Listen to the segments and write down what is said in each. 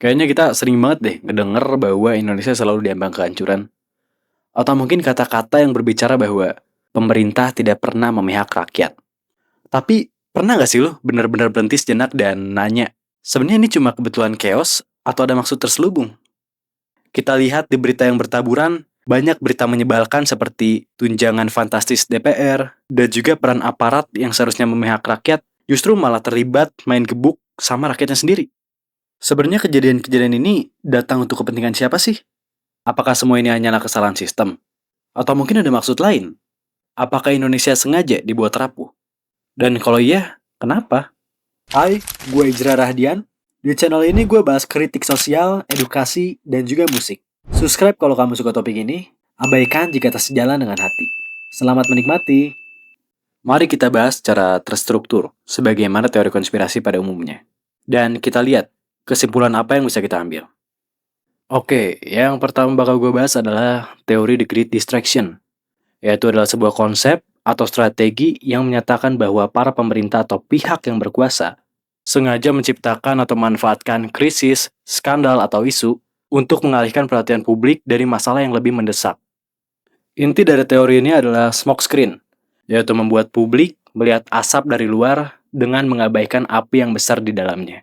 Kayaknya kita sering banget deh ngedenger bahwa Indonesia selalu diambang kehancuran. Atau mungkin kata-kata yang berbicara bahwa pemerintah tidak pernah memihak rakyat. Tapi pernah gak sih lo benar-benar berhenti sejenak dan nanya, sebenarnya ini cuma kebetulan chaos atau ada maksud terselubung? Kita lihat di berita yang bertaburan, banyak berita menyebalkan seperti tunjangan fantastis DPR, dan juga peran aparat yang seharusnya memihak rakyat justru malah terlibat main gebuk sama rakyatnya sendiri. Sebenarnya kejadian-kejadian ini datang untuk kepentingan siapa sih? Apakah semua ini hanyalah kesalahan sistem? Atau mungkin ada maksud lain? Apakah Indonesia sengaja dibuat rapuh? Dan kalau iya, kenapa? Hai, gue Ijra Rahdian. Di channel ini gue bahas kritik sosial, edukasi, dan juga musik. Subscribe kalau kamu suka topik ini, abaikan jika tak sejalan dengan hati. Selamat menikmati. Mari kita bahas secara terstruktur, sebagaimana teori konspirasi pada umumnya. Dan kita lihat, kesimpulan apa yang bisa kita ambil. Oke, yang pertama bakal gue bahas adalah teori The Great Distraction, yaitu adalah sebuah konsep atau strategi yang menyatakan bahwa para pemerintah atau pihak yang berkuasa sengaja menciptakan atau memanfaatkan krisis, skandal, atau isu untuk mengalihkan perhatian publik dari masalah yang lebih mendesak. Inti dari teori ini adalah smoke screen, yaitu membuat publik melihat asap dari luar dengan mengabaikan api yang besar di dalamnya.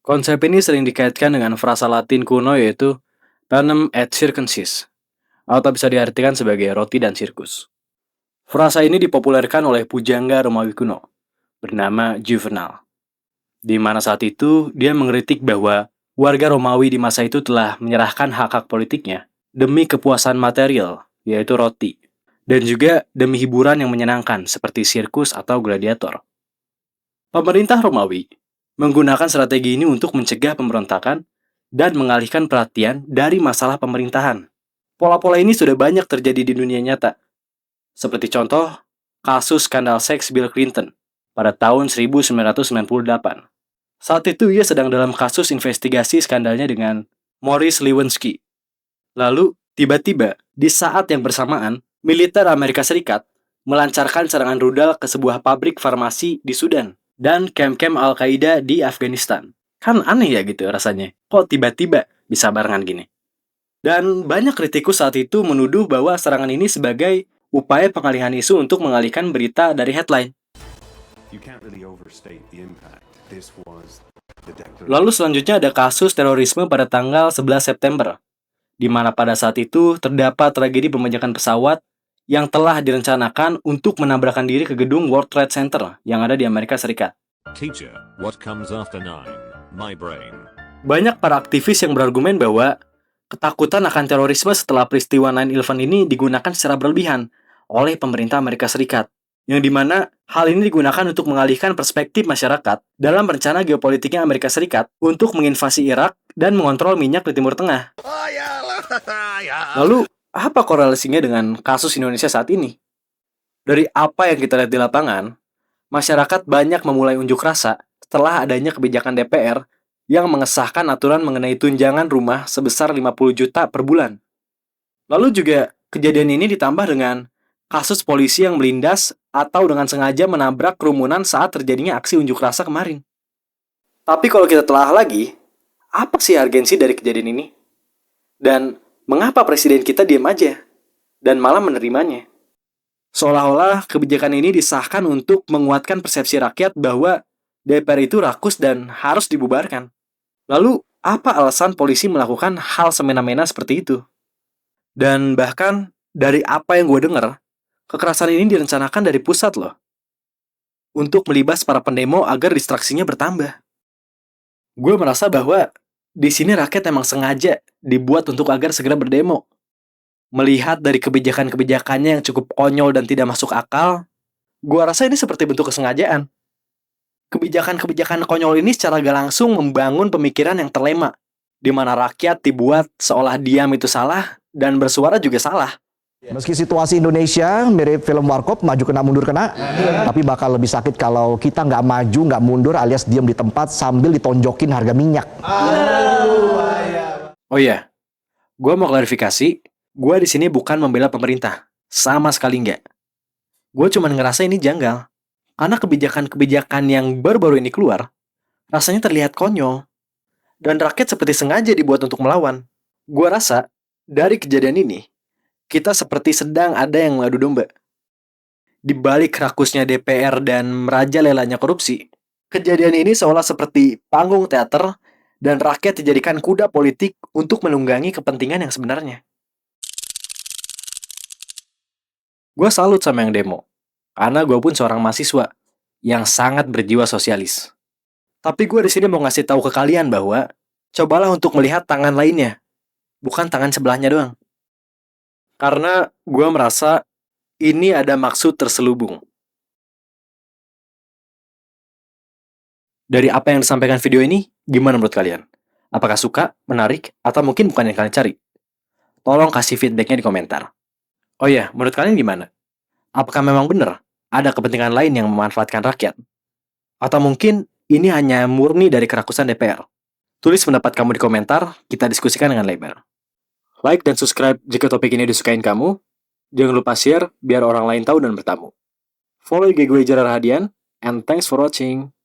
Konsep ini sering dikaitkan dengan frasa Latin kuno yaitu panem et circenses, atau bisa diartikan sebagai roti dan sirkus. Frasa ini dipopulerkan oleh pujangga Romawi kuno, bernama Juvenal, di mana saat itu dia mengkritik bahwa warga Romawi di masa itu telah menyerahkan hak-hak politiknya demi kepuasan material, yaitu roti, dan juga demi hiburan yang menyenangkan seperti sirkus atau gladiator. Pemerintah Romawi menggunakan strategi ini untuk mencegah pemberontakan dan mengalihkan perhatian dari masalah pemerintahan. Pola-pola ini sudah banyak terjadi di dunia nyata. Seperti contoh, kasus skandal seks Bill Clinton pada tahun 1998. Saat itu ia sedang dalam kasus investigasi skandalnya dengan Maurice Lewinsky. Lalu, tiba-tiba, di saat yang bersamaan, militer Amerika Serikat melancarkan serangan rudal ke sebuah pabrik farmasi di Sudan dan kamp-kamp Al-Qaeda di Afghanistan. Kan aneh ya gitu rasanya. Kok tiba-tiba bisa barengan gini? Dan banyak kritikus saat itu menuduh bahwa serangan ini sebagai upaya pengalihan isu untuk mengalihkan berita dari headline. Lalu selanjutnya ada kasus terorisme pada tanggal 11 September, di mana pada saat itu terdapat tragedi pembajakan pesawat yang telah direncanakan untuk menabrakkan diri ke gedung World Trade Center yang ada di Amerika Serikat. Teacher, what comes after 9? My brain. Banyak para aktivis yang berargumen bahwa ketakutan akan terorisme setelah peristiwa 9/11 ini digunakan secara berlebihan oleh pemerintah Amerika Serikat, yang dimana hal ini digunakan untuk mengalihkan perspektif masyarakat dalam rencana geopolitiknya Amerika Serikat untuk menginvasi Irak dan mengontrol minyak di Timur Tengah. Lalu, apa korelasinya dengan kasus Indonesia saat ini? Dari apa yang kita lihat di lapangan, masyarakat banyak memulai unjuk rasa setelah adanya kebijakan DPR yang mengesahkan aturan mengenai tunjangan rumah sebesar 50 juta per bulan. Lalu juga, kejadian ini ditambah dengan kasus polisi yang melindas atau dengan sengaja menabrak kerumunan saat terjadinya aksi unjuk rasa kemarin. Tapi kalau kita telah lagi, apa sih urgensi dari kejadian ini? Dan mengapa presiden kita diam aja dan malah menerimanya? Seolah-olah kebijakan ini disahkan untuk menguatkan persepsi rakyat bahwa DPR itu rakus dan harus dibubarkan. Lalu, apa alasan polisi melakukan hal semena-mena seperti itu? Dan bahkan, dari apa yang gue dengar, kekerasan ini direncanakan dari pusat loh. Untuk melibas para pendemo agar distraksinya bertambah. Gue merasa bahwa di sini rakyat emang sengaja dibuat untuk agar segera berdemo. Melihat dari kebijakan-kebijakannya yang cukup konyol dan tidak masuk akal, gue rasa ini seperti bentuk kesengajaan. Kebijakan-kebijakan konyol ini secara gak langsung membangun pemikiran yang terlema, di mana rakyat dibuat seolah diam itu salah dan bersuara juga salah. Meski situasi Indonesia mirip film Warkop, maju kena mundur kena, tapi bakal lebih sakit kalau kita nggak maju, nggak mundur alias diam di tempat sambil ditonjokin harga minyak. Oh iya, gue mau klarifikasi, gue di sini bukan membela pemerintah, sama sekali nggak. Gue cuma ngerasa ini janggal. Karena kebijakan-kebijakan yang baru-baru ini keluar, rasanya terlihat konyol. dan rakyat seperti sengaja dibuat untuk melawan. Gua rasa, dari kejadian ini, kita seperti sedang ada yang mengadu domba. Di balik rakusnya DPR dan merajalelanya korupsi, kejadian ini seolah seperti panggung teater dan rakyat dijadikan kuda politik untuk menunggangi kepentingan yang sebenarnya. Gue salut sama yang demo, karena gue pun seorang mahasiswa yang sangat berjiwa sosialis. Tapi gue di sini mau ngasih tahu ke kalian bahwa cobalah untuk melihat tangan lainnya, bukan tangan sebelahnya doang. Karena gue merasa ini ada maksud terselubung. Dari apa yang disampaikan video ini, gimana menurut kalian? Apakah suka, menarik, atau mungkin bukan yang kalian cari? Tolong kasih feedbacknya di komentar. Oh ya, menurut kalian gimana? Apakah memang benar ada kepentingan lain yang memanfaatkan rakyat? Atau mungkin ini hanya murni dari kerakusan DPR? Tulis pendapat kamu di komentar, kita diskusikan dengan lebar. Like dan subscribe jika topik ini disukain kamu. Jangan lupa share biar orang lain tahu dan bertamu. Follow IG gue Jara Rahadian, and thanks for watching.